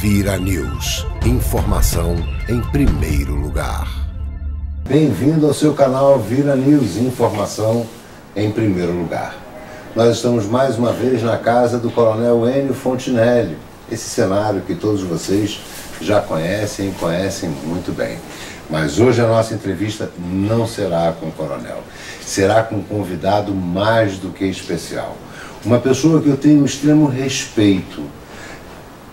Vira News. Informação em primeiro lugar. Bem-vindo ao seu canal Vira News. Informação em primeiro lugar. Nós estamos mais uma vez na casa do Coronel Enio Fontinelli. Esse cenário que todos vocês já conhecem muito bem. Mas hoje a nossa entrevista não será com o Coronel. Será com um convidado mais do que especial. Uma pessoa que eu tenho um extremo respeito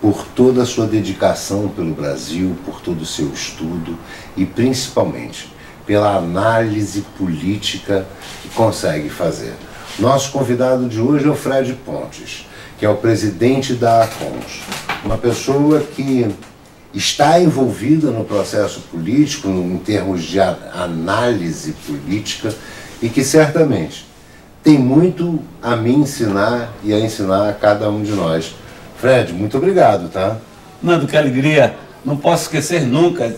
por toda a sua dedicação pelo Brasil, por todo o seu estudo e principalmente pela análise política que consegue fazer. Nosso convidado de hoje é o Fred Pontes, que é o presidente da ACONS, uma pessoa que está envolvida no processo político, em termos de análise política, e que certamente tem muito a me ensinar e a ensinar a cada um de nós. Fred, muito obrigado, tá? Nando, que alegria. Não posso esquecer nunca.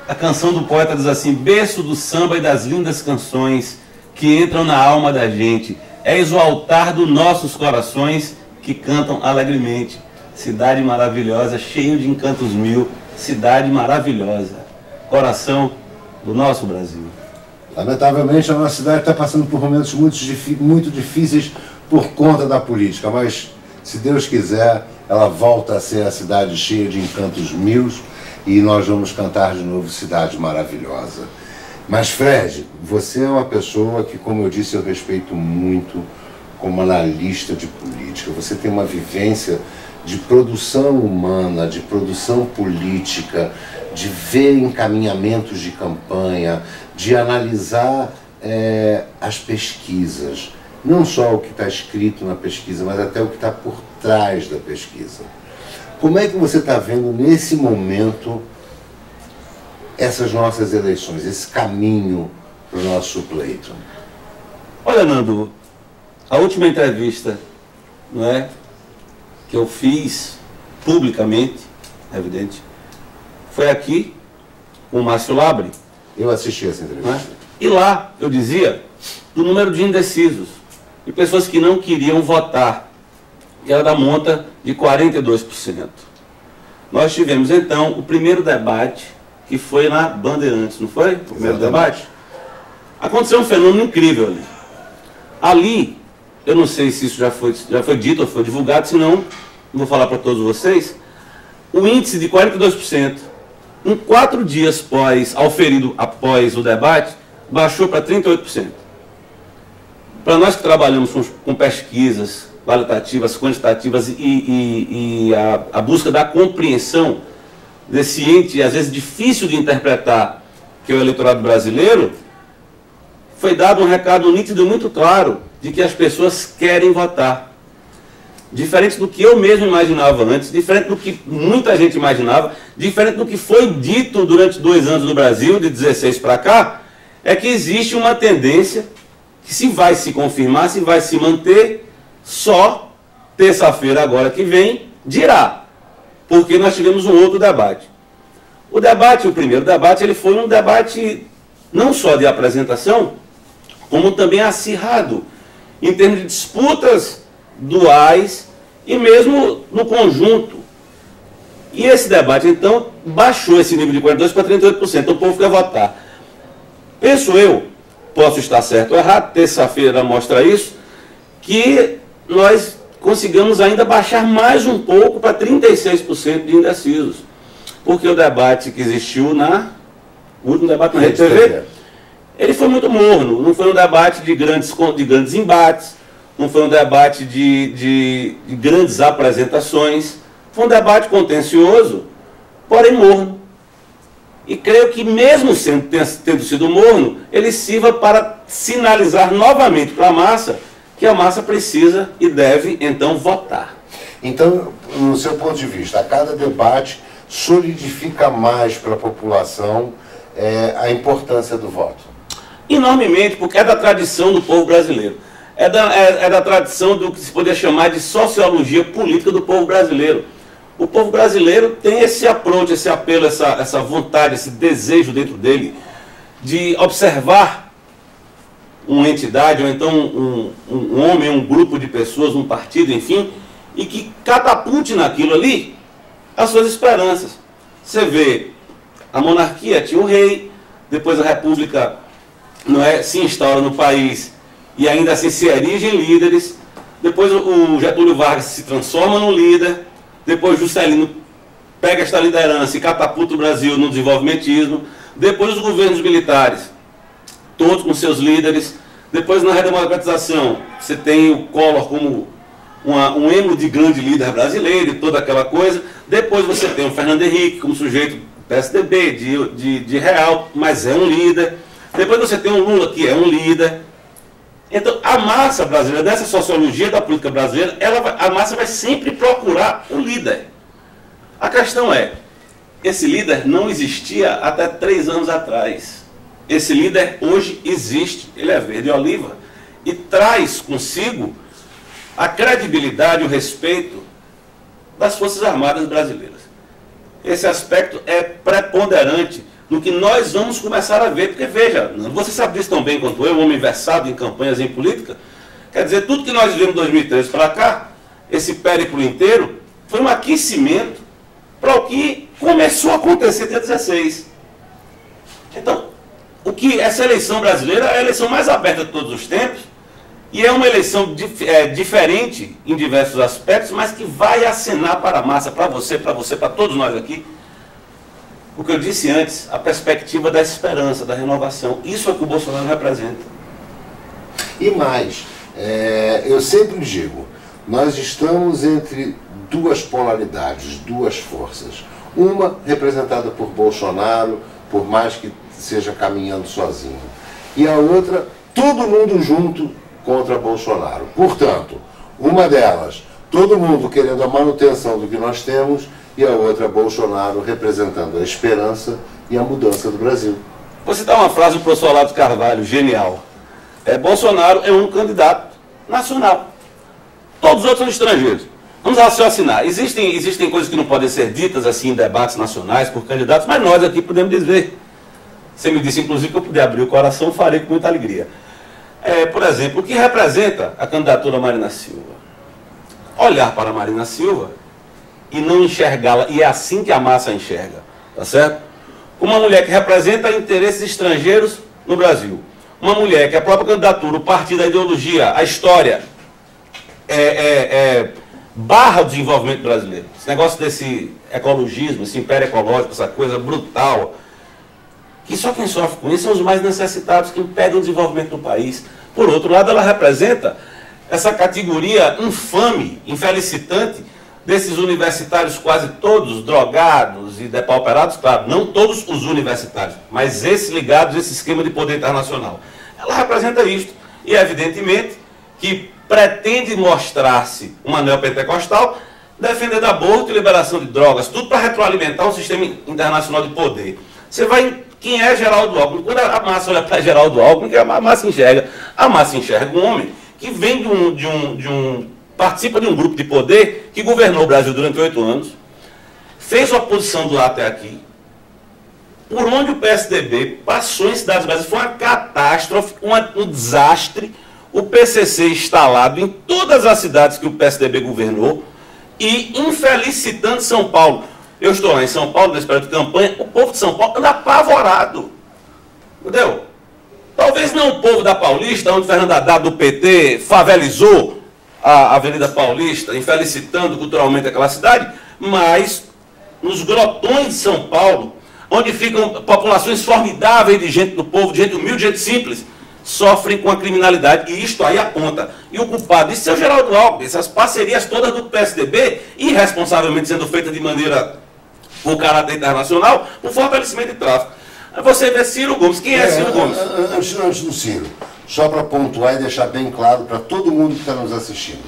A canção do poeta diz assim: berço do samba e das lindas canções que entram na alma da gente. És o altar dos nossos corações que cantam alegremente. Cidade maravilhosa, cheio de encantos mil. Cidade maravilhosa. Coração do nosso Brasil. Lamentavelmente, a nossa cidade está passando por momentos muito difíceis por conta da política, mas se Deus quiser, ela volta a ser a cidade cheia de encantos mil e nós vamos cantar de novo Cidade Maravilhosa. Mas Fred, você é uma pessoa que, como eu disse, eu respeito muito como analista de política. Você tem uma vivência de produção humana, de produção política, de ver encaminhamentos de campanha, de analisar as pesquisas. Não só o que está escrito na pesquisa, mas até o que está por trás da pesquisa. Como é que você está vendo nesse momento essas nossas eleições, esse caminho para o nosso pleito? Olha, Nando, a última entrevista, não é, que eu fiz publicamente, é evidente, foi aqui com o Márcio Labre. Eu assisti essa entrevista. E lá eu dizia do número de indecisos e pessoas que não queriam votar, que era da monta de 42%. Nós tivemos então o primeiro debate, que foi na Bandeirantes, não foi? O primeiro debate. Aconteceu um fenômeno incrível ali. Ali, eu não sei se isso já foi dito ou foi divulgado, senão, não vou falar para todos vocês, o índice de 42%, em 4 dias após o debate, baixou para 38%. Para nós que trabalhamos com pesquisas qualitativas, quantitativas e a busca da compreensão desse ente, às vezes difícil de interpretar, que é o eleitorado brasileiro, foi dado um recado nítido e muito claro de que as pessoas querem votar. Diferente do que eu mesmo imaginava antes, diferente do que muita gente imaginava, diferente do que foi dito durante 2 anos no Brasil, de 16 para cá, é que existe uma tendência que, se vai se confirmar, se vai se manter, só terça-feira agora que vem dirá, porque nós tivemos um outro debate. O primeiro debate, ele foi um debate não só de apresentação, como também acirrado, em termos de disputas duais e mesmo no conjunto. E esse debate, então, baixou esse nível de 42% para 38%, então o povo quer votar. Penso eu, posso estar certo ou errado, terça-feira mostra isso, que nós consigamos ainda baixar mais um pouco para 36% de indecisos. Porque o debate que existiu o último debate na Rede TV, ele foi muito morno, não foi um debate de grandes embates, não foi um debate de grandes apresentações, foi um debate contencioso, porém morno. E creio que mesmo tendo sido morno, ele sirva para sinalizar novamente para a massa que a massa precisa e deve, então, votar. Então, no seu ponto de vista, a cada debate solidifica mais para a população a importância do voto? Enormemente, porque é da tradição do povo brasileiro. É da tradição do que se poderia chamar de sociologia política do povo brasileiro. O povo brasileiro tem esse approach, esse apelo, essa vontade, esse desejo dentro dele de observar uma entidade, ou então um homem, um grupo de pessoas, um partido, enfim, e que catapulte naquilo ali as suas esperanças. Você vê, a monarquia tinha o rei, depois a república se instaura no país e ainda assim se erigem líderes, depois o Getúlio Vargas se transforma num líder, depois Juscelino pega esta liderança e catapulta o Brasil no desenvolvimentismo, depois os governos militares, todos com seus líderes, depois na redemocratização você tem o Collor como um êmulo de grande líder brasileiro e toda aquela coisa, depois você tem o Fernando Henrique como sujeito PSDB, de real, mas é um líder, depois você tem o Lula que é um líder. Então a massa brasileira, dessa sociologia da política brasileira, a massa vai sempre procurar o líder. A questão é, esse líder não existia até 3 anos atrás. Esse líder hoje existe, ele é verde e oliva, e traz consigo a credibilidade e o respeito das Forças Armadas brasileiras. Esse aspecto é preponderante no que nós vamos começar a ver, porque veja, você sabe disso tão bem quanto eu, homem versado em campanhas em política, quer dizer, tudo que nós vivemos de 2013 para cá, esse périplo inteiro, foi um aquecimento para o que começou a acontecer dia 16. Então, essa eleição brasileira é a eleição mais aberta de todos os tempos, e é uma eleição diferente em diversos aspectos, mas que vai acenar para a massa, para você, para todos nós aqui, o que eu disse antes, a perspectiva da esperança, da renovação. Isso é o que o Bolsonaro representa. E mais, eu sempre digo, nós estamos entre duas polaridades, duas forças. Uma representada por Bolsonaro, por mais que seja caminhando sozinho. E a outra, todo mundo junto contra Bolsonaro. Portanto, uma delas, todo mundo querendo a manutenção do que nós temos, e a outra, Bolsonaro representando a esperança e a mudança do Brasil. Vou citar uma frase do professor Olavo de Carvalho, genial. Bolsonaro é um candidato nacional. Todos os outros são estrangeiros. Vamos raciocinar. Existem coisas que não podem ser ditas assim em debates nacionais por candidatos, mas nós aqui podemos dizer. Você me disse, inclusive, que eu puder abrir o coração, farei com muita alegria. Por exemplo, o que representa a candidatura Marina Silva? Olhar para a Marina Silva e não enxergá-la, e é assim que a massa enxerga, tá certo? Uma mulher que representa interesses estrangeiros no Brasil. Uma mulher que a própria candidatura, o partido, a ideologia, a história, barra o desenvolvimento brasileiro. Esse negócio desse ecologismo, esse império ecológico, essa coisa brutal, que só quem sofre com isso são os mais necessitados, que impedem o desenvolvimento do país. Por outro lado, ela representa essa categoria infame, infelicitante, desses universitários quase todos drogados e depauperados, claro, não todos os universitários, mas esses ligados a esse esquema de poder internacional. Ela representa isto, e evidentemente que pretende mostrar-se uma neopentecostal, defendendo aborto e liberação de drogas, tudo para retroalimentar um sistema internacional de poder. Você vai... Quem é Geraldo Alckmin? Quando a massa olha para Geraldo Alckmin, a massa enxerga um homem que vem participa de um grupo de poder que governou o Brasil durante 8 anos, fez oposição do lá até aqui, por onde o PSDB passou em cidades brasileiras, foi uma catástrofe, um desastre, o PCC instalado em todas as cidades que o PSDB governou e infelicitando São Paulo. Eu estou lá em São Paulo, nesse período de campanha, o povo de São Paulo anda apavorado. Entendeu? Talvez não o povo da Paulista, onde Fernando Haddad do PT favelizou a Avenida Paulista, infelicitando culturalmente aquela cidade, mas nos grotões de São Paulo, onde ficam populações formidáveis de gente do povo, de gente humilde, de gente simples, sofrem com a criminalidade, e isto aí aponta. E o culpado disso é o Geraldo Alckmin, essas parcerias todas do PSDB, irresponsavelmente sendo feitas de maneira com caráter internacional, por fortalecimento de tráfico. Aí você vê Ciro Gomes. Quem é Ciro Gomes? Antes do Ciro, só para pontuar e deixar bem claro para todo mundo que está nos assistindo.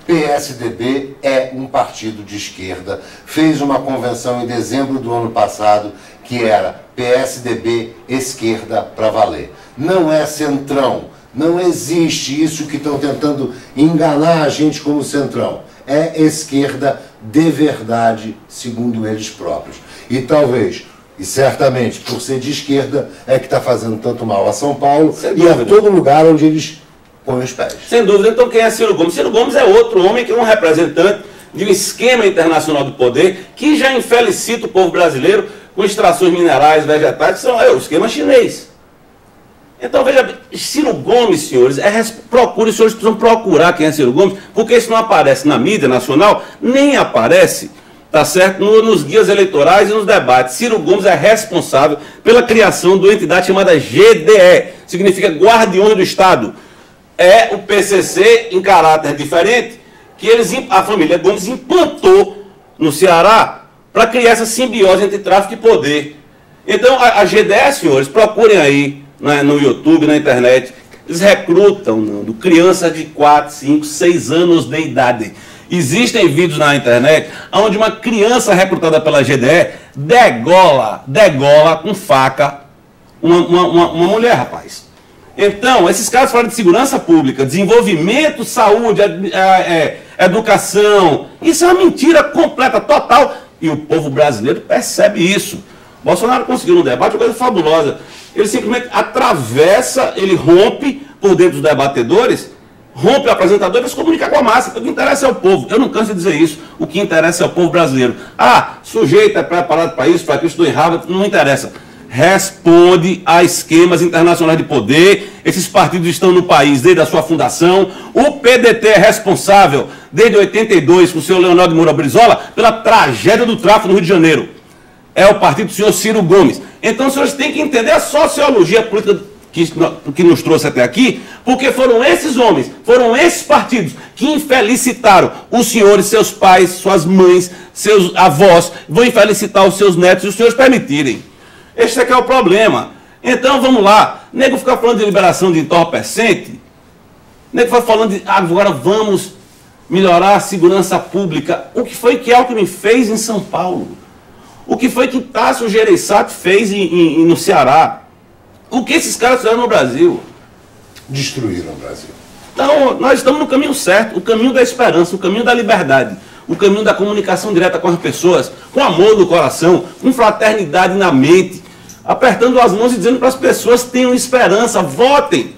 PSDB é um partido de esquerda, fez uma convenção em dezembro do ano passado que era PSDB esquerda para valer. Não é centrão, não existe isso que estão tentando enganar a gente como centrão. É esquerda de verdade, segundo eles próprios. E talvez, e certamente por ser de esquerda, é que está fazendo tanto mal a São Paulo e a todo lugar onde eles põem os pés. Sem dúvida. Então quem é Ciro Gomes? Ciro Gomes é outro homem que é um representante de um esquema internacional do poder que já infelicita o povo brasileiro com extrações minerais, vegetais, que são o esquema chinês. Então, veja bem, Ciro Gomes, senhores, procure, os senhores precisam procurar quem é Ciro Gomes, porque isso não aparece na mídia nacional, nem aparece, tá certo, nos guias eleitorais e nos debates. Ciro Gomes é responsável pela criação de uma entidade chamada GDE, significa Guardiões do Estado. É o PCC em caráter diferente, que a família Gomes implantou no Ceará para criar essa simbiose entre tráfico e poder. Então, a GDE, senhores, procurem aí no YouTube, na internet, eles recrutam, Nando, crianças de 4, 5, 6 anos de idade. Existem vídeos na internet onde uma criança recrutada pela GDE degola com faca uma mulher, rapaz. Então, esses caras falam de segurança pública, desenvolvimento, saúde, educação. Isso é uma mentira completa, total. E o povo brasileiro percebe isso. Bolsonaro conseguiu no debate uma coisa fabulosa. Ele simplesmente atravessa, ele rompe por dentro dos debatedores, rompe o apresentador e vai se comunicar com a massa. O que interessa é o povo. Eu não canso de dizer isso. O que interessa é o povo brasileiro. Ah, sujeito é preparado para isso, para aquilo, estou errado. Não interessa. Responde a esquemas internacionais de poder. Esses partidos estão no país desde a sua fundação. O PDT é responsável, desde 82, com o senhor Leonardo Moura Brizola, pela tragédia do tráfico no Rio de Janeiro. É o partido do senhor Ciro Gomes. Então, os senhores têm que entender a sociologia política que nos trouxe até aqui, porque foram esses homens, foram esses partidos que infelicitaram os senhores, seus pais, suas mães, seus avós, vão infelicitar os seus netos, e os senhores permitirem. Este é que é o problema. Então, vamos lá. Nego fica falando de liberação de entorpecente, nego fica falando de agora vamos melhorar a segurança pública. O que foi que Alckmin fez em São Paulo? O que foi que Tasso Gereissati fez no Ceará? O que esses caras fizeram no Brasil? Destruíram o Brasil. Então, nós estamos no caminho certo, o caminho da esperança, o caminho da liberdade, o caminho da comunicação direta com as pessoas, com amor no coração, com fraternidade na mente, apertando as mãos e dizendo para as pessoas: tenham esperança, votem.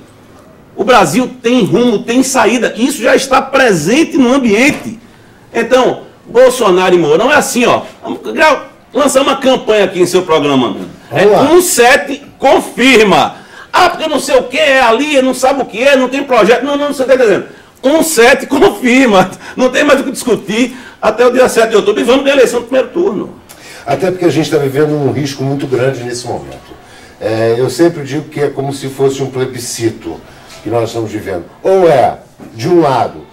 O Brasil tem rumo, tem saída, isso já está presente no ambiente. Então, Bolsonaro e Mourão é assim, ó. Vamos lançar uma campanha aqui em seu programa, mano. 17 confirma. Ah, porque não sei o que é ali, não sabe o que é, não tem projeto. Não, você está entendendo. 17 confirma. Não tem mais o que discutir até o dia 7 de outubro. E vamos na eleição do primeiro turno. Até porque a gente está vivendo um risco muito grande nesse momento. Eu sempre digo que é como se fosse um plebiscito que nós estamos vivendo. Ou é, de um lado,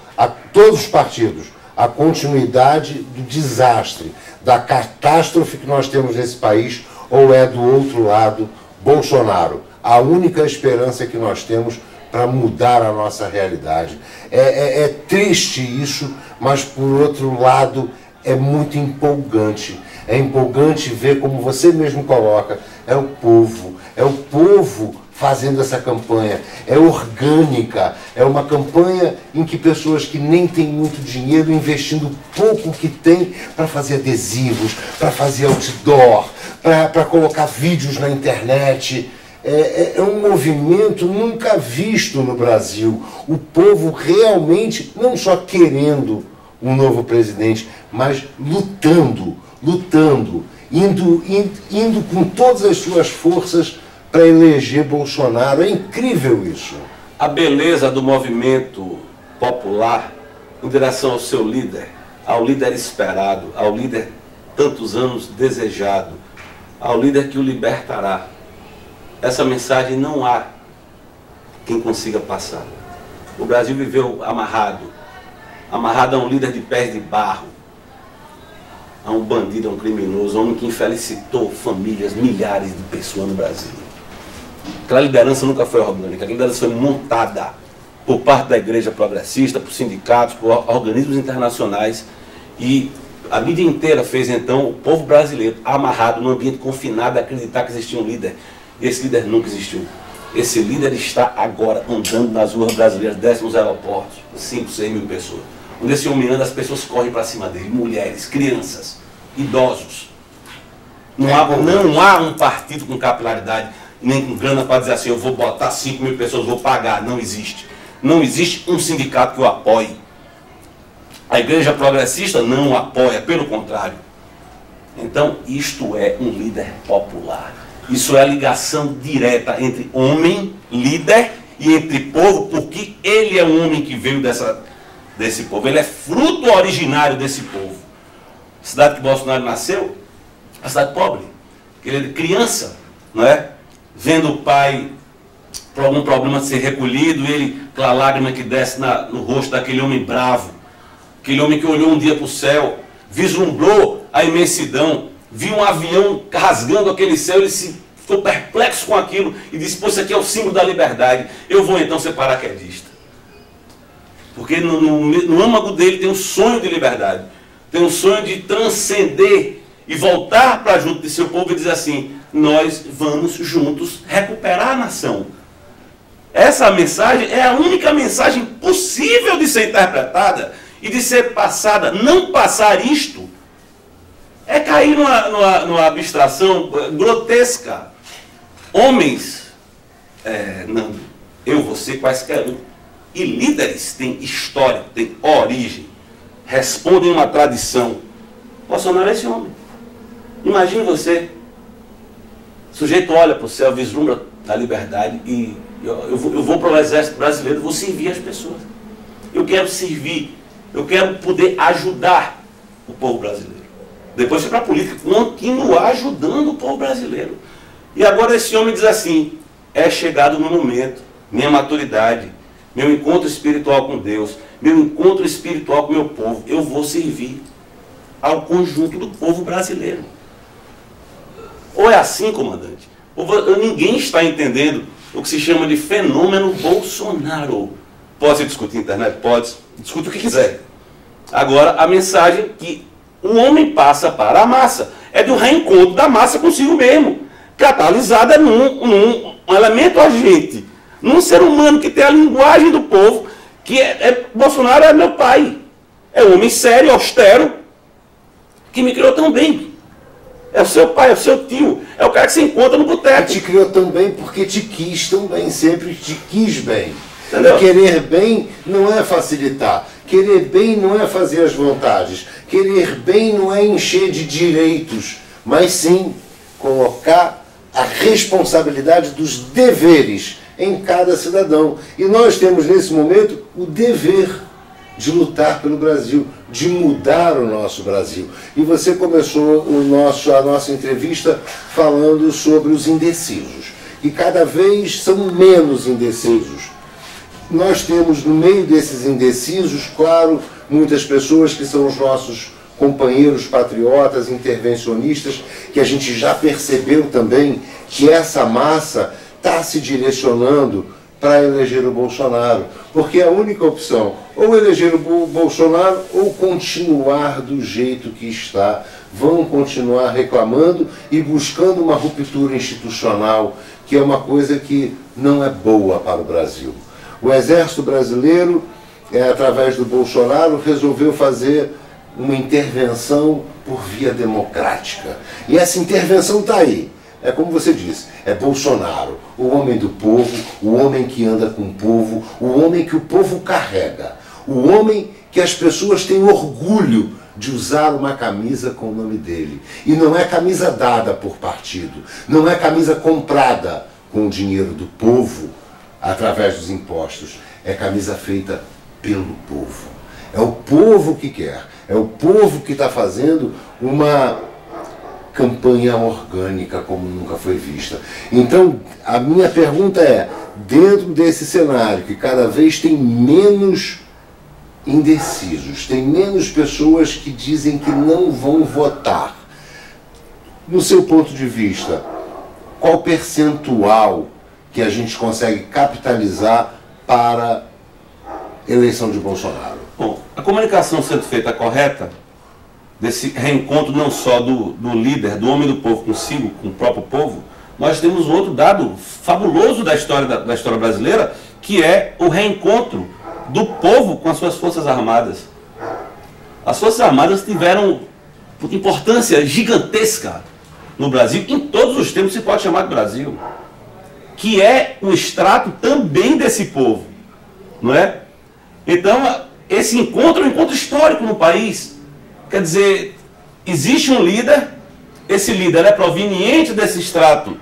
todos os partidos, a continuidade do desastre, da catástrofe que nós temos nesse país, ou é do outro lado, Bolsonaro, a única esperança que nós temos para mudar a nossa realidade. É triste isso, mas por outro lado é muito empolgante. É empolgante ver, como você mesmo coloca, é o povo fazendo essa campanha, é orgânica, é uma campanha em que pessoas que nem têm muito dinheiro, investindo pouco que tem para fazer adesivos, para fazer outdoor, para colocar vídeos na internet. É um movimento nunca visto no Brasil. O povo realmente, não só querendo um novo presidente, mas lutando, indo com todas as suas forças para eleger Bolsonaro. É incrível isso. A beleza do movimento popular em direção ao seu líder, ao líder esperado, ao líder tantos anos desejado, ao líder que o libertará. Essa mensagem não há quem consiga passar. O Brasil viveu amarrado a um líder de pés de barro, a um bandido, a um criminoso, a um homem que infelicitou famílias, milhares de pessoas no Brasil. Aquela liderança nunca foi orgânica, aquela liderança foi montada por parte da igreja progressista, por sindicatos, por organismos internacionais, e a mídia inteira fez então o povo brasileiro amarrado num ambiente confinado a acreditar que existia um líder. E esse líder nunca existiu. Esse líder está agora andando nas ruas brasileiras, desce nos aeroportos, 5, 6 mil pessoas. Onde esse homem anda, as pessoas correm para cima dele, mulheres, crianças, idosos. Não há um partido com capilaridade, nem com grana para dizer assim: eu vou botar 5 mil pessoas, vou pagar. Não existe. Não existe um sindicato que o apoie. A igreja progressista não apoia, pelo contrário. Então, isto é um líder popular. Isso é a ligação direta entre homem, líder, e entre povo, porque ele é um homem que veio desse povo. Ele é fruto originário desse povo. A cidade que Bolsonaro nasceu, a cidade pobre. Ele é criança, não é? Vendo o pai por algum problema ser recolhido, ele, aquela lágrima que desce no rosto daquele homem bravo, aquele homem que olhou um dia para o céu, vislumbrou a imensidão, viu um avião rasgando aquele céu, ele ficou perplexo com aquilo e disse: pô, isso aqui é o símbolo da liberdade, eu vou então ser paraquedista. Porque no âmago dele tem um sonho de liberdade, tem um sonho de transcender e voltar para junto de seu povo e dizer assim: nós vamos juntos recuperar a nação. Essa mensagem é a única mensagem possível de ser interpretada e de ser passada. Não passar isto é cair numa abstração grotesca. Homens, não, eu, você, quaisquer um, e líderes têm história, têm origem, respondem uma tradição. Bolsonaro é esse homem. Imagine você, o sujeito olha para o céu, vislumbra a liberdade e eu vou para o exército brasileiro, vou servir as pessoas. Eu quero servir, eu quero poder ajudar o povo brasileiro. Depois foi para a política, continuar ajudando o povo brasileiro. E agora esse homem diz assim: é chegado no momento, minha maturidade, meu encontro espiritual com Deus, meu encontro espiritual com o meu povo, eu vou servir ao conjunto do povo brasileiro. Ou é assim, comandante? Ou ninguém está entendendo o que se chama de fenômeno Bolsonaro. Pode se discutir na internet? Pode. Discute o que quiser. Agora, a mensagem que o homem passa para a massa é do reencontro da massa consigo mesmo, catalisada num elemento agente, num ser humano que tem a linguagem do povo, que Bolsonaro é meu pai. É um homem sério, austero, que me criou tão bem. É o seu pai, é o seu tio, é o cara que se encontra no boteco. Te criou tão bem porque te quis tão bem, sempre te quis bem. Entendeu? Querer bem não é facilitar. Querer bem não é fazer as vontades. Querer bem não é encher de direitos, mas sim colocar a responsabilidade dos deveres em cada cidadão. E nós temos nesse momento o dever de lutar pelo Brasil, de mudar o nosso Brasil. E você começou a nossa entrevista falando sobre os indecisos, e cada vez são menos indecisos. Nós temos no meio desses indecisos, claro, muitas pessoas que são os nossos companheiros patriotas, intervencionistas, que a gente já percebeu também que essa massa está se direcionando para eleger o Bolsonaro, porque é a única opção, ou eleger o Bolsonaro ou continuar do jeito que está. Vão continuar reclamando e buscando uma ruptura institucional, que é uma coisa que não é boa para o Brasil. O Exército Brasileiro, através do Bolsonaro, resolveu fazer uma intervenção por via democrática. E essa intervenção está aí. É como você disse, é Bolsonaro, o homem do povo, o homem que anda com o povo, o homem que o povo carrega, o homem que as pessoas têm orgulho de usar uma camisa com o nome dele. E não é camisa dada por partido, não é camisa comprada com o dinheiro do povo, através dos impostos, é camisa feita pelo povo. É o povo que quer, é o povo que está fazendo uma campanha orgânica como nunca foi vista. Então, a minha pergunta é, dentro desse cenário que cada vez tem menos indecisos, tem menos pessoas que dizem que não vão votar, no seu ponto de vista, qual percentual que a gente consegue capitalizar para a eleição de Bolsonaro? Bom, a comunicação sendo feita correta, desse reencontro não só do líder, do homem do povo consigo, com o próprio povo, nós temos outro dado fabuloso da história brasileira, que é o reencontro do povo com as suas Forças Armadas. As Forças Armadas tiveram importância gigantesca no Brasil, em todos os tempos se pode chamar de Brasil, que é um extrato também desse povo, não é? Então, esse encontro é um encontro histórico no país. Quer dizer, existe um líder, esse líder é proveniente desse extrato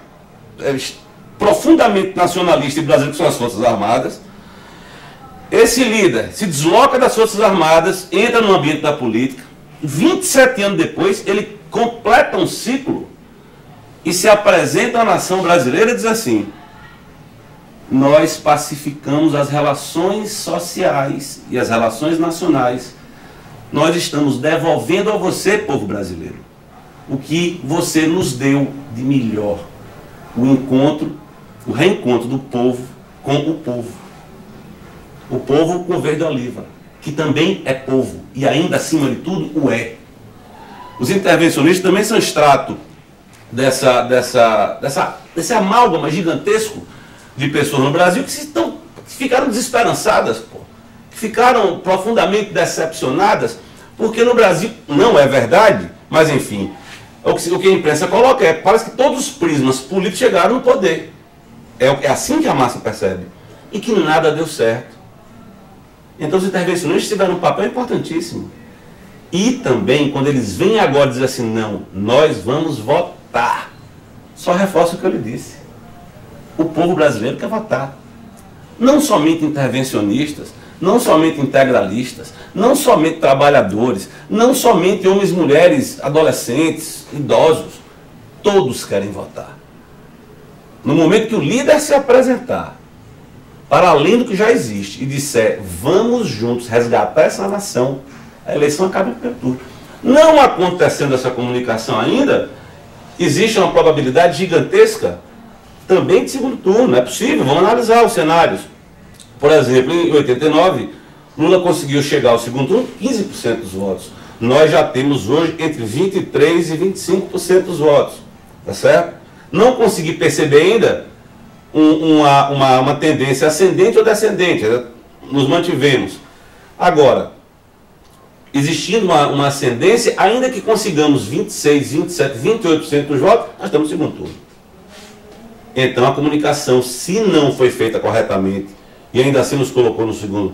profundamente nacionalista e brasileiro, que são as Forças Armadas. Esse líder se desloca das Forças Armadas, entra no ambiente da política. 27 anos depois, ele completa um ciclo e se apresenta à nação brasileira e diz assim: nós pacificamos as relações sociais e as relações nacionais. Nós estamos devolvendo a você, povo brasileiro, o que você nos deu de melhor. O encontro, o reencontro do povo com o povo. O povo com verde oliva, que também é povo, e ainda acima de tudo o é. Os intervencionistas também são extrato desse amálgama gigantesco de pessoas no Brasil que ficaram desesperançadas, que ficaram profundamente decepcionadas, porque no Brasil não é verdade, mas enfim, o que a imprensa coloca parece que todos os prismas políticos chegaram no poder. É assim que a massa percebe. E que nada deu certo. Então os intervencionistas tiveram um papel importantíssimo. E também, quando eles vêm agora dizer assim, não, nós vamos votar. Só reforça o que eu lhe disse. O povo brasileiro quer votar. Não somente intervencionistas, não somente integralistas, não somente trabalhadores, não somente homens, mulheres, adolescentes, idosos. Todos querem votar. No momento que o líder se apresentar, para além do que já existe, e disser, vamos juntos resgatar essa nação, a eleição acaba em primeiro turno. Não acontecendo essa comunicação ainda, existe uma probabilidade gigantesca também de segundo turno. É possível, vamos analisar os cenários. Por exemplo, em 89, Lula conseguiu chegar ao segundo turno 15% dos votos. Nós já temos hoje entre 23% e 25% dos votos. Tá certo? Não consegui perceber ainda uma tendência ascendente ou descendente. Nos mantivemos. Agora, existindo uma ascendência, ainda que consigamos 26%, 27%, 28% dos votos, nós estamos no segundo turno. Então a comunicação, se não foi feita corretamente, e ainda assim nos colocou no segundo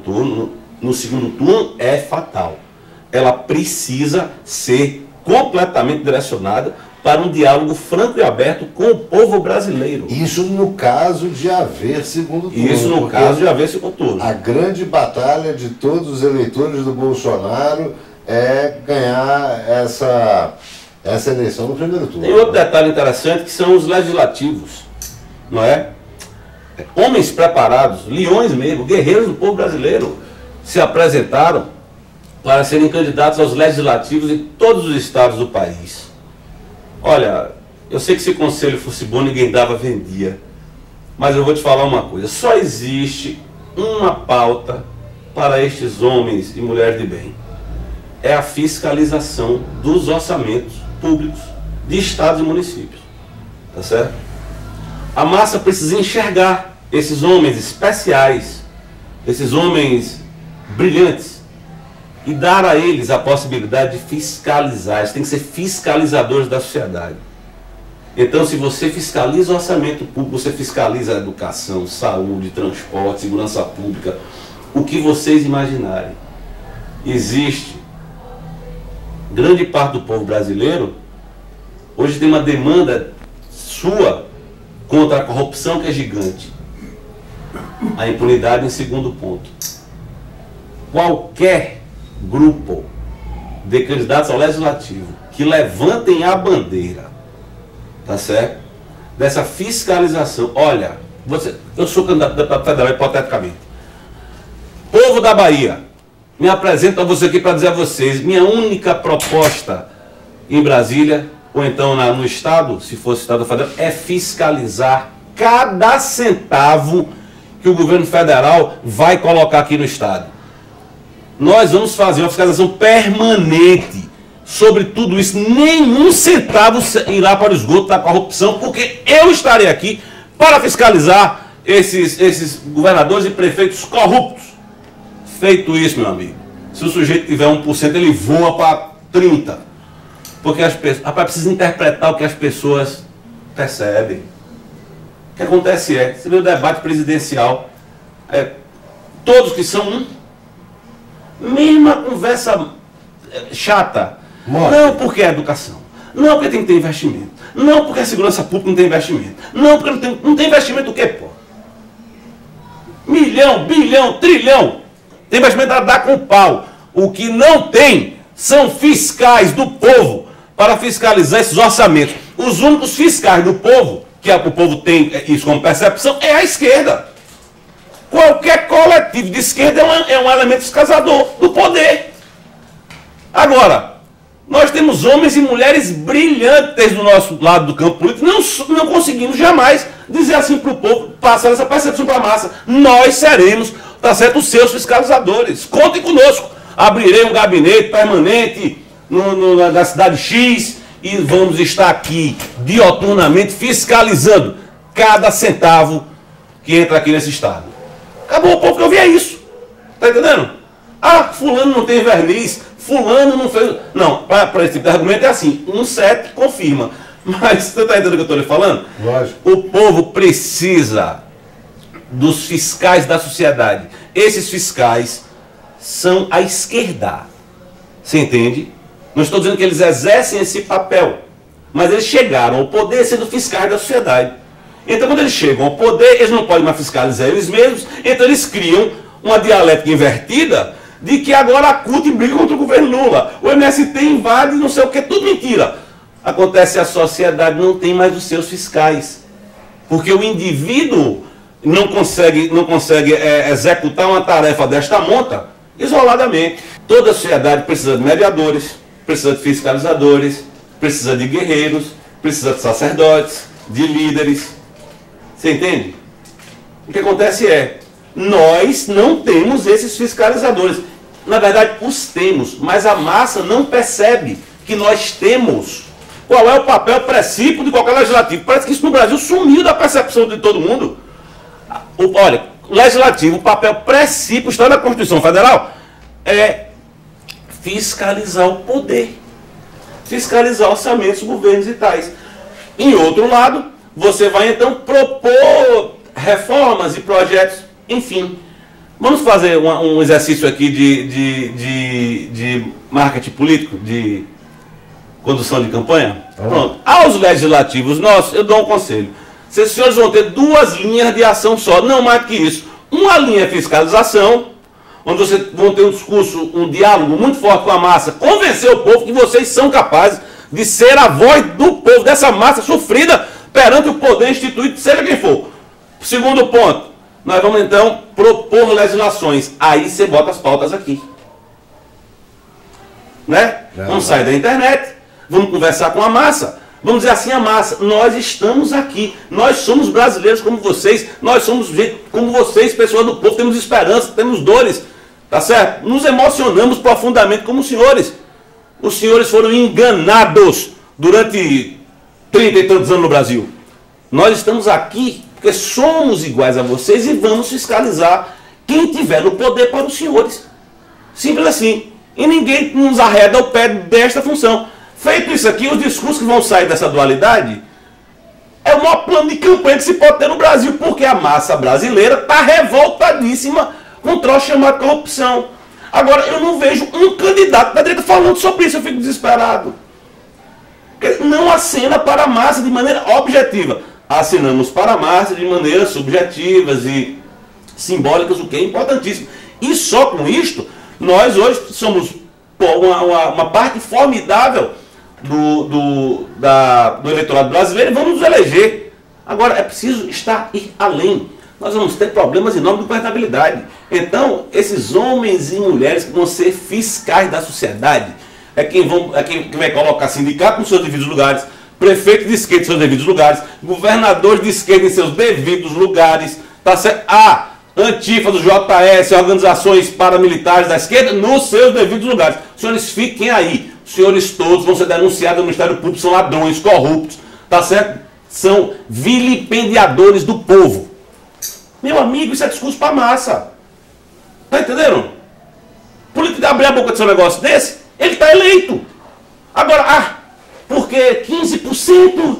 turno é fatal. Ela precisa ser completamente direcionada para um diálogo franco e aberto com o povo brasileiro. Isso no caso de haver segundo turno. Isso no caso de haver segundo turno. A grande batalha de todos os eleitores do Bolsonaro é ganhar essa eleição no primeiro turno. Tem outro detalhe interessante, que são os legislativos, não é? Homens preparados, leões mesmo, guerreiros do povo brasileiro, se apresentaram para serem candidatos aos legislativos em todos os estados do país. Olha, eu sei que se conselho fosse bom, ninguém dava, vendia. Mas eu vou te falar uma coisa, só existe uma pauta para estes homens e mulheres de bem. É a fiscalização dos orçamentos públicos de estados e municípios. Tá certo? A massa precisa enxergar esses homens especiais, esses homens brilhantes, e dar a eles a possibilidade de fiscalizar. Eles têm que ser fiscalizadores da sociedade. Então, se você fiscaliza o orçamento público, você fiscaliza a educação, saúde, transporte, segurança pública, o que vocês imaginarem. Existe grande parte do povo brasileiro, hoje tem uma demanda sua contra a corrupção, que é gigante. A impunidade em segundo ponto. Qualquer grupo de candidatos ao legislativo que levantem a bandeira, tá certo? Dessa fiscalização. Olha, eu sou candidato a deputado federal, hipoteticamente. Povo da Bahia, me apresento a você aqui para dizer a vocês, minha única proposta em Brasília, ou então no Estado, se fosse Estado federal, é fiscalizar cada centavo que o governo federal vai colocar aqui no Estado. Nós vamos fazer uma fiscalização permanente sobre tudo isso. Nenhum centavo irá para o esgoto da corrupção, porque eu estarei aqui para fiscalizar esses governadores e prefeitos corruptos. Feito isso, meu amigo, se o sujeito tiver 1%, ele voa para 30%. Porque as pessoas, rapaz, precisa interpretar o que as pessoas percebem. O que acontece você vê o debate presidencial, todos que são Mesma conversa chata. Não porque é educação. Não porque tem que ter investimento. Não porque a segurança pública não tem investimento. Não porque não tem investimento o quê, pô? Milhão, bilhão, trilhão. Tem investimento a dar com o pau. O que não tem são fiscais do povo para fiscalizar esses orçamentos. Os únicos fiscais do povo, que o povo tem isso como percepção, é a esquerda. Qualquer coletivo de esquerda é um elemento fiscalizador do poder. Agora, nós temos homens e mulheres brilhantes do nosso lado do campo político. Não conseguimos jamais dizer assim para o povo, passar essa percepção para a massa. Nós seremos, tá certo, os seus fiscalizadores. Contem conosco. Abrirei um gabinete permanente na cidade X e vamos estar aqui dioturnamente fiscalizando cada centavo que entra aqui nesse estado. Acabou, o povo que ouvia isso. Tá entendendo? Ah, fulano não tem verniz, fulano não fez... Não, para esse tipo de argumento é assim, um CEP confirma. Mas você está entendendo o que eu estou lhe falando? Lógico. O povo precisa dos fiscais da sociedade. Esses fiscais são a esquerda. Você entende? Não estou dizendo que eles exercem esse papel, mas eles chegaram ao poder sendo fiscais da sociedade. Então, quando eles chegam ao poder, eles não podem mais fiscalizar eles mesmos, então eles criam uma dialética invertida de que agora a CUT briga contra o governo Lula, o MST invade, não sei o que, tudo mentira. Acontece, a sociedade não tem mais os seus fiscais, porque o indivíduo não consegue executar uma tarefa desta monta isoladamente. Toda a sociedade precisa de mediadores, precisa de fiscalizadores, precisa de guerreiros, precisa de sacerdotes, de líderes. Você entende? O que acontece é, nós não temos esses fiscalizadores. Na verdade, os temos, mas a massa não percebe que nós temos. Qual é o papel precípio de qualquer legislativo? Parece que isso no Brasil sumiu da percepção de todo mundo. Olha, legislativo, o papel precípio, está na Constituição Federal, é fiscalizar o poder. Fiscalizar orçamentos, governos e tais. Em outro lado, você vai então propor reformas e projetos, enfim. Vamos fazer um exercício aqui de marketing político, de condução de campanha? Pronto. Aos legislativos nossos, eu dou um conselho. Esses senhores vão ter 2 linhas de ação só, não mais que isso. Uma linha é fiscalização, onde vocês vão ter um discurso, um diálogo muito forte com a massa, convencer o povo que vocês são capazes de ser a voz do povo, dessa massa sofrida perante o poder instituído, seja quem for. Segundo ponto, nós vamos então propor legislações. Aí você bota as pautas aqui. Né? Vamos sair da internet, vamos conversar com a massa. Vamos dizer assim, a massa, nós estamos aqui, nós somos brasileiros como vocês, nós somos gente como vocês, pessoas do povo, temos esperança, temos dores, tá certo? Nos emocionamos profundamente como os senhores. Os senhores foram enganados durante 30 e tantos anos no Brasil. Nós estamos aqui porque somos iguais a vocês e vamos fiscalizar quem tiver no poder para os senhores. Simples assim. E ninguém nos arreda o pé desta função. Feito isso aqui, os discursos que vão sair dessa dualidade é o maior plano de campanha que se pode ter no Brasil, porque a massa brasileira está revoltadíssima com um troço chamado corrupção. Agora, eu não vejo um candidato da direita falando sobre isso, eu fico desesperado. Não acena para a massa de maneira objetiva. Acenamos para a massa de maneiras subjetivas e simbólicas, o que é importantíssimo. E só com isto, nós hoje somos uma parte formidável do eleitorado brasileiro e vamos nos eleger. Agora, é preciso ir além. Nós vamos ter problemas enormes de governabilidade. Então, esses homens e mulheres que vão ser fiscais da sociedade, é quem vai colocar sindicato nos seus devidos lugares, prefeito de esquerda em seus devidos lugares, governadores de esquerda em seus devidos lugares, tá certo? Antifa do JS, organizações paramilitares da esquerda, nos seus devidos lugares. Os senhores fiquem aí. Os senhores todos vão ser denunciados no Ministério Público, são ladrões, corruptos, tá certo? São vilipendiadores do povo. Meu amigo, isso é discurso para massa. Tá entendendo? Político de abrir a boca de seu negócio desse, ele está eleito. Agora, porque 15%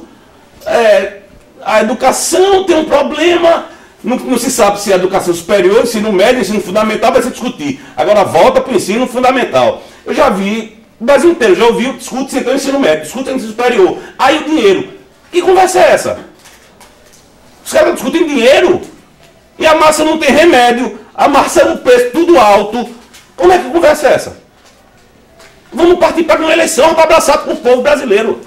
a educação tem um problema, Não se sabe se é educação superior, ensino médio, ensino fundamental vai se discutir. Agora volta para o ensino fundamental. Eu já vi, o Brasil inteiro, já ouviu, discute então ensino médio, discute ensino superior. Aí o dinheiro. Que conversa é essa? Os caras discutem dinheiro e a massa não tem remédio, a massa é um preço tudo alto. Como é que conversa é essa? Vamos partir para uma eleição, para abraçado com o povo brasileiro.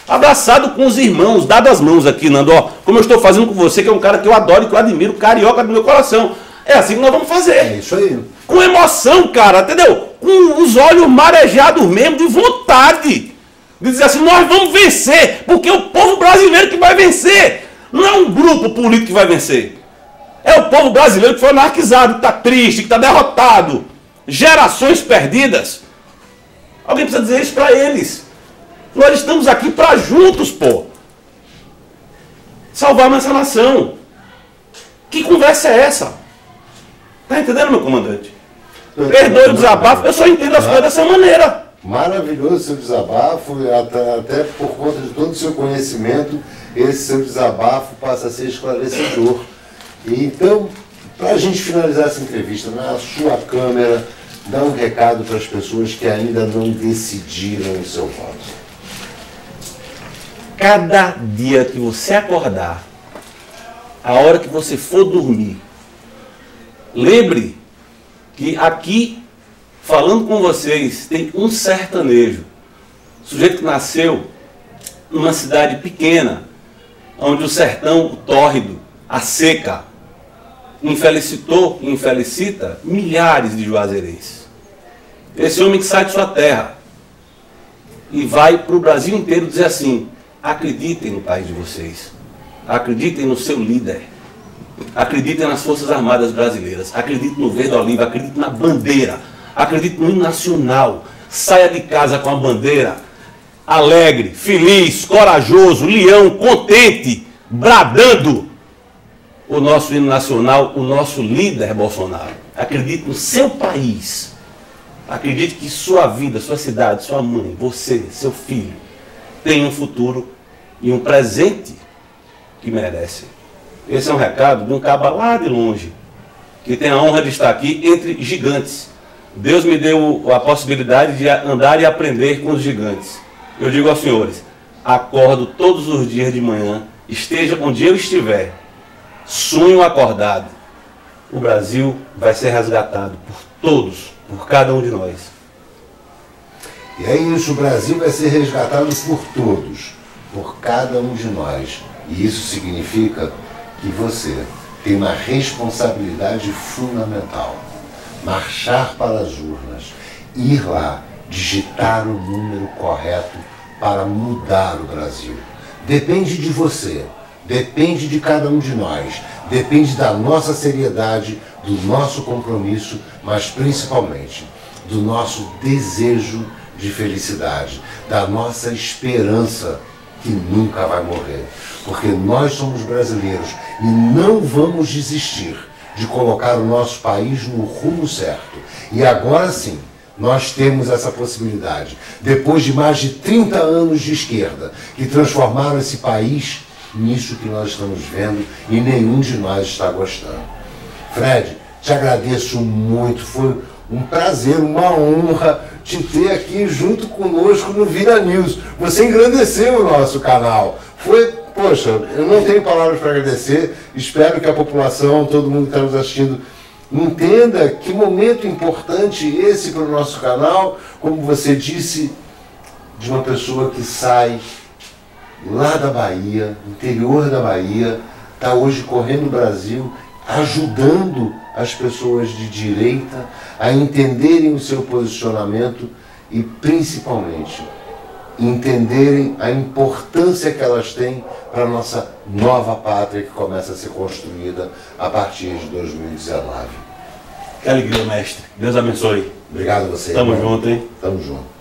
Abraçado com os irmãos, dado as mãos aqui, Nando, ó, como eu estou fazendo com você, que é um cara que eu adoro e que eu admiro, carioca do meu coração. É assim que nós vamos fazer. É isso aí. Com emoção, cara, entendeu? Com os olhos marejados mesmo, de vontade. De dizer assim, nós vamos vencer, porque é o povo brasileiro que vai vencer. Não é um grupo político que vai vencer. É o povo brasileiro que foi anarquizado, que está triste, que está derrotado. Gerações perdidas. Alguém precisa dizer isso para eles. Nós estamos aqui para juntos, pô, salvarmos essa nação. Que conversa é essa? Tá entendendo, meu comandante? Perdoe o desabafo, eu só entendo as coisas dessa maneira. Maravilhoso seu desabafo, até por conta de todo o seu conhecimento, esse seu desabafo passa a ser esclarecedor. E então, para a gente finalizar essa entrevista, na sua câmera, dá um recado para as pessoas que ainda não decidiram o seu voto. Cada dia que você acordar, a hora que você for dormir, lembre que aqui, falando com vocês, tem um sertanejo. Sujeito que nasceu numa cidade pequena, onde o sertão tórrido, a seca, infelicitou e infelicita milhares de juazeirenses. Esse homem que sai de sua terra e vai para o Brasil inteiro dizer assim: acreditem no país de vocês, acreditem no seu líder, acreditem nas Forças Armadas Brasileiras, acreditem no verde oliva, acreditem na bandeira, acreditem no hino nacional, saia de casa com a bandeira, alegre, feliz, corajoso, leão, contente, bradando o nosso hino nacional, o nosso líder Bolsonaro. Acredite no seu país, acredite que sua vida, sua cidade, sua mãe, você, seu filho, tem um futuro e um presente que merece. Esse é um recado de um caba lá de longe, que tem a honra de estar aqui entre gigantes. Deus me deu a possibilidade de andar e aprender com os gigantes. Eu digo aos senhores, acordo todos os dias de manhã, esteja onde eu estiver, sonho acordado. O Brasil vai ser resgatado por todos, por cada um de nós. E é isso, o Brasil vai ser resgatado por todos, por cada um de nós. E isso significa que você tem uma responsabilidade fundamental. Marchar para as urnas, ir lá, digitar o número correto para mudar o Brasil. Depende de você, depende de cada um de nós, depende da nossa seriedade, do nosso compromisso, mas principalmente do nosso desejo de felicidade, da nossa esperança que nunca vai morrer. Porque nós somos brasileiros e não vamos desistir de colocar o nosso país no rumo certo. E agora sim, nós temos essa possibilidade. Depois de mais de 30 anos de esquerda, que transformaram esse país nisso que nós estamos vendo e nenhum de nós está gostando. Fred, te agradeço muito, foi um prazer, uma honra te ter aqui junto conosco no Vira News. Você engrandeceu o nosso canal. Foi, poxa, eu não tenho palavras para agradecer. Espero que a população, todo mundo que está nos assistindo, entenda que momento importante esse para o nosso canal, como você disse, de uma pessoa que sai lá da Bahia, interior da Bahia, está hoje correndo o Brasil, ajudando as pessoas de direita a entenderem o seu posicionamento e, principalmente, entenderem a importância que elas têm para a nossa nova pátria que começa a ser construída a partir de 2019. Que alegria, mestre. Deus abençoe. Obrigado a você. Tamo junto, hein? Tamo junto.